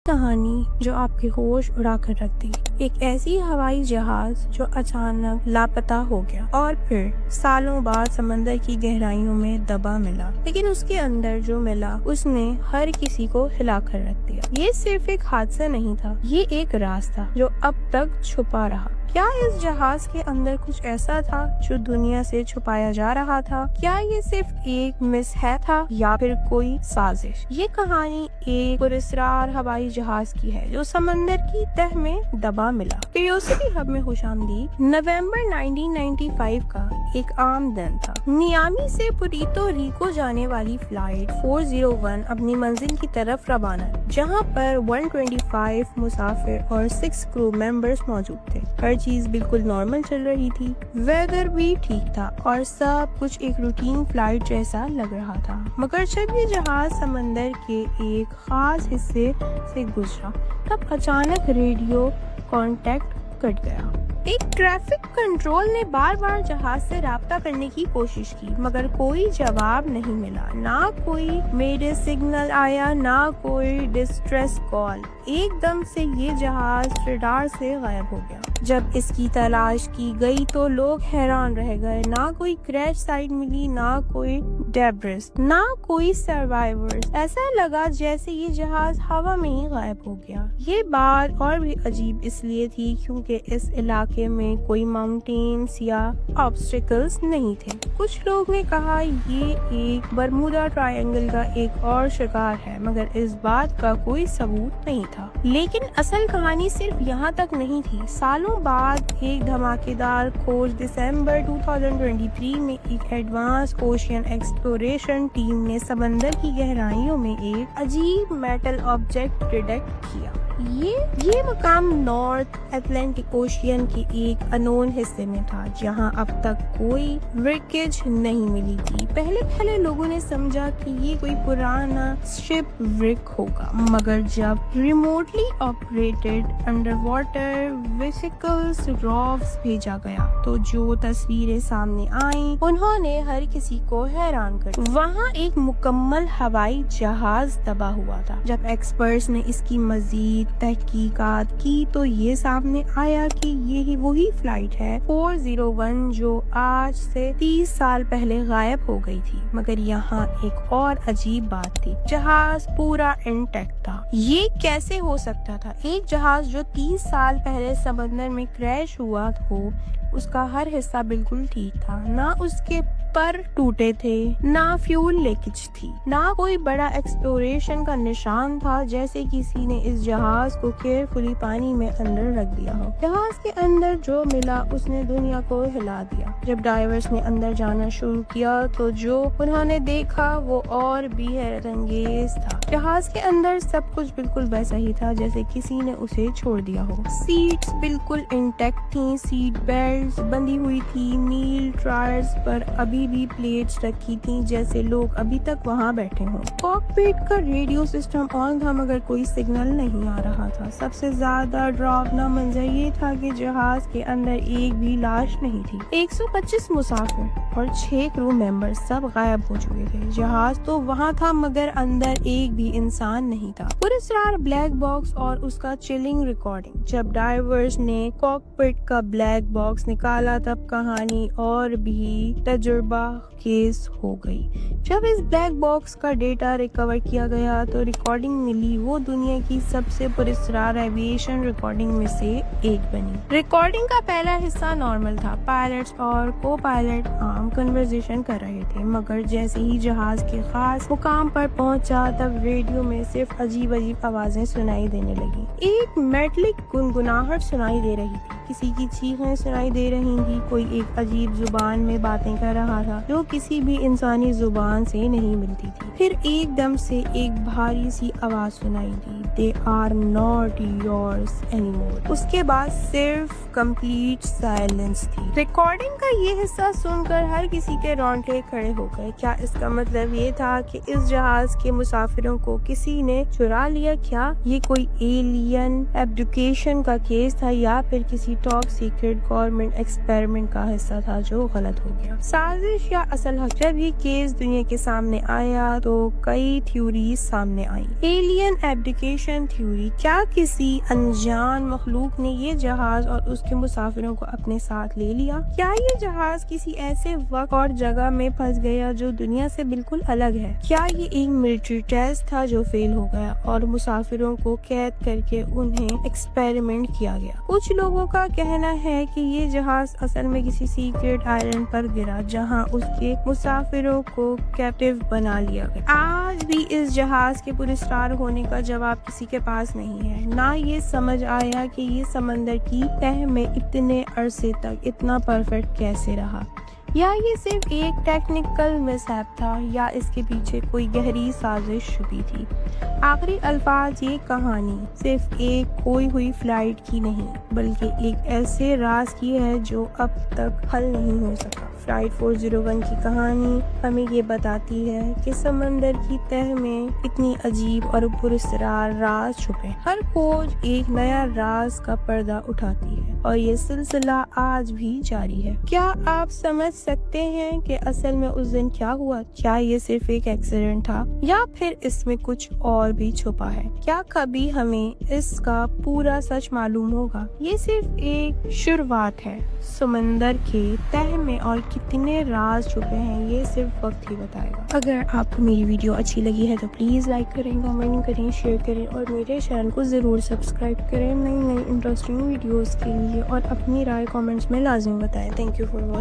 کہانی جو آپ کے ہوش اڑا کر رکھ دی۔ ایک ایسی ہوائی جہاز جو اچانک لاپتہ ہو گیا اور پھر سالوں بعد سمندر کی گہرائیوں میں دبا ملا، لیکن اس کے اندر جو ملا اس نے ہر کسی کو ہلا کر رکھ دیا۔ یہ صرف ایک حادثہ نہیں تھا، یہ ایک راز تھا جو اب تک چھپا رہا۔ کیا اس جہاز کے اندر کچھ ایسا تھا جو دنیا سے چھپایا جا رہا تھا؟ کیا یہ صرف ایک مس ہے تھا یا پھر کوئی سازش؟ یہ کہانی ایک پراسرار ہوائی جہاز کی ہے جو سمندر کی تہ میں دبا ملا۔ کیوریوسٹی ہب میں خوش آمدید۔ نومبر 1995 کا ایک عام دن تھا۔ نیامی سے پورٹو ریکو جانے والی فلائٹ 401 اپنی منزل کی طرف روانہ، جہاں پر 125 مسافر اور 6 کرو ممبرز موجود تھے۔ ہر چیز بالکل نارمل چل رہی تھی، ویدر بھی ٹھیک تھا اور سب کچھ ایک روٹین فلائٹ جیسا لگ رہا تھا۔ مگر جب یہ جہاز سمندر کے ایک خاص حصے سے گزرا تب اچانک ریڈیو کانٹیکٹ کٹ گیا۔ ایک ٹریفک کنٹرول نے بار بار جہاز سے رابطہ کرنے کی کوشش کی، مگر کوئی جواب نہیں ملا۔ نہ کوئی میڈے سگنل آیا، نہ کوئی ڈسٹریس کال۔ ایک دم سے یہ جہاز ریڈار سے غائب ہو گیا۔ جب اس کی تلاش کی گئی تو لوگ حیران رہ گئے۔ نہ کوئی کریش سائٹ ملی، نہ کوئی ڈیبرس، نہ کوئی سروائیورز۔ ایسا لگا جیسے یہ جہاز ہوا میں ہی غائب ہو گیا۔ یہ بات اور بھی عجیب اس لیے تھی کیونکہ اس علاقے میں کوئی ماؤنٹینز یا آبسٹیکلز نہیں تھے۔ کچھ لوگ نے کہا یہ ایک برمودا ٹرائنگل کا ایک اور شکار ہے، مگر اس بات کا کوئی ثبوت نہیں تھا۔ لیکن اصل کہانی صرف یہاں تک نہیں تھی۔ سالوں بعد ایک دھماکے دار کھوج دسمبر 2023 میں ایک ایڈوانس اوشین ایکسپلوریشن ٹیم نے سمندر کی گہرائیوں میں ایک عجیب میٹل آبجیکٹ ڈیٹیکٹ کیا۔ یہ مقام نارتھ اٹلانٹک اوشین کے ایک انون حصے میں تھا جہاں اب تک کوئی ریکیج نہیں ملی تھی۔ پہلے لوگوں نے سمجھا کہ یہ کوئی پرانا شپ ریک ہوگا، مگر جب remotely operated underwater vehicles ROVs بھیجا گیا تو جو تصویریں سامنے آئیں انہوں نے ہر کسی کو حیران کر دیا۔ وہاں ایک مکمل ہوائی جہاز دبا ہوا تھا۔ جب ایکسپرٹس نے اس کی مزید تحقیقات کی تو یہ سامنے آیا کہ یہ وہی فلائٹ ہے 401 جو آج سے 30 سال پہلے غائب ہو گئی تھی۔ مگر یہاں ایک اور عجیب بات تھی، جہاز پورا انٹیکٹ تھا۔ یہ کیسے ہو سکتا تھا؟ ایک جہاز جو 30 سال پہلے سمندر میں کریش ہوا ہو، اس کا ہر حصہ بالکل ٹھیک تھا۔ نہ اس کے پر ٹوٹے تھے، نہ فیول لیکیج تھی، نہ کوئی بڑا ایکسپلوریشن کا نشان تھا جیسے کسی نے اس جہاز کو کیئرفلی پانی میں اندر رکھ دیا ہو۔ جہاز کے اندر جو ملا اس نے دنیا کو ہلا دیا۔ جب ڈائیورز نے اندر جانا شروع کیا تو جو انہوں نے دیکھا وہ اور بھی حیرت انگیز تھا۔ جہاز کے اندر سب کچھ بالکل ویسا ہی تھا جیسے کسی نے اسے چھوڑ دیا ہو۔ سیٹس بالکل انٹیکٹ تھیں، سیٹ بیلٹس بندھی ہوئی تھی، میل ٹرائرز پر ابھی بھی پلیٹس رکھی تھیں جیسے لوگ ابھی تک وہاں بیٹھے ہوں۔ کاکپٹ کا ریڈیو سسٹم آن تھا مگر کوئی سگنل نہیں آ رہا تھا۔ سب سے زیادہ ڈراؤنا منظر یہ تھا کہ جہاز کے اندر ایک بھی لاش نہیں تھی۔ 125 مسافر اور 6 کرو ممبر سب غائب ہو چکے تھے۔ جہاز تو وہاں تھا مگر اندر ایک بھی انسان نہیں تھا۔ پراسرار بلیک باکس اور اس کا چلنگ ریکارڈنگ۔ جب ڈائیورز نے کاکپٹ کا بلیک باکس نکالا تب کہانی اور بھی تجربہ کیس ہو گئی۔ جب اس بلیک باکس کا ڈیٹا ریکور کیا گیا تو ریکارڈنگ ملی، وہ دنیا کی سب سے پراسرار ایویشن ریکارڈنگ میں سے ایک بنی۔ ریکارڈنگ کا پہلا حصہ نارمل تھا، پائلٹس اور کو پائلٹ عام کنورسیشن کر رہے تھے، مگر جیسے ہی جہاز کے خاص مقام پر پہنچا تب ریڈیو میں صرف عجیب آوازیں سنائی دینے لگی۔ ایک میٹلک گنگناہٹ سنائی دے رہی تھی، کسی کی چیخیں سنائی دے رہی تھی، کوئی ایک عجیب زبان میں باتیں کر رہا تھا جو کسی بھی انسانی زبان سے نہیں ملتی تھی۔ پھر ایک دم سے ایک بھاری سی آواز سنائی دی، "They are not yours anymore." اس کے بعد صرف کمپلیٹ سائلنس تھی۔ ریکارڈنگ کا یہ حصہ سن کر ہر کسی کے رونگٹے کھڑے ہو گئے۔ کیا اس کا مطلب یہ تھا کہ اس جہاز کے مسافروں مسافروں کو کسی نے چرا لیا؟ کیا یہ کوئی ایلین ایبڈوکیشن کا کیس تھا یا پھر کسی ٹاپ سیکرٹ گورنمنٹ ایکسپیریمنٹ کا حصہ تھا جو غلط ہو گیا؟ سازش یا اصل حق؟ جب یہ کیس دنیا کے سامنے آیا تو کئی تھیوریز سامنے آئیں۔ ایلین ایبڈوکیشن تھیوری: کیا کسی انجان مخلوق نے یہ جہاز اور اس کے مسافروں کو اپنے ساتھ لے لیا؟ کیا یہ جہاز کسی ایسے وقت اور جگہ میں پھنس گیا جو دنیا سے بالکل الگ ہے؟ کیا یہ ایک ملٹری ٹیسٹ تھا جو فیل ہو گیا اور مسافروں کو قید کر کے انہیں ایکسپیریمنٹ کیا گیا؟ کچھ لوگوں کا کہنا ہے کہ یہ جہاز اصل میں کسی سیکرٹ آئلینڈ پر گرا جہاں اس کے مسافروں کو کیپٹیو بنا لیا گیا۔ آج بھی اس جہاز کے پراسرار ہونے کا جواب کسی کے پاس نہیں ہے، نہ یہ سمجھ آیا کہ یہ سمندر کی تہہ میں اتنے عرصے تک اتنا پرفیکٹ کیسے رہا۔ یا یہ صرف ایک ٹیکنیکل مس ہیپ تھا یا اس کے پیچھے کوئی گہری سازش چھپی تھی۔ آخری الفاظ: یہ کہانی صرف ایک کھوئی ہوئی فلائٹ کی نہیں بلکہ ایک ایسے راز کی ہے جو اب تک حل نہیں ہو سکا۔ فلائٹ 401 کی کہانی ہمیں یہ بتاتی ہے کہ سمندر کی تہہ میں اتنی عجیب اور پراسرار راز چھپے۔ ہر کھوج ایک نیا راز کا پردہ اٹھاتی ہے اور یہ سلسلہ آج بھی جاری ہے۔ کیا آپ سمجھ سکتے ہیں کہ اصل میں اس دن کیا ہوا؟ کیا یہ صرف ایک ایکسیڈنٹ تھا یا پھر اس میں کچھ اور بھی چھپا ہے؟ کیا کبھی ہمیں اس کا پورا سچ معلوم ہوگا؟ یہ صرف ایک شروعات ہے۔ سمندر کے تہہ میں اور کتنے راز چھپے ہیں یہ صرف وقت ہی بتائے گا۔ اگر آپ کو میری ویڈیو اچھی لگی ہے تو پلیز لائک کریں، کمنٹ کریں، شیئر کریں اور میرے چینل کو ضرور سبسکرائب کریں نئی انٹرسٹنگ ویڈیوز کے لیے، اور اپنی رائے کامنٹس میں لازمی بتائیں۔ Thank you for watching.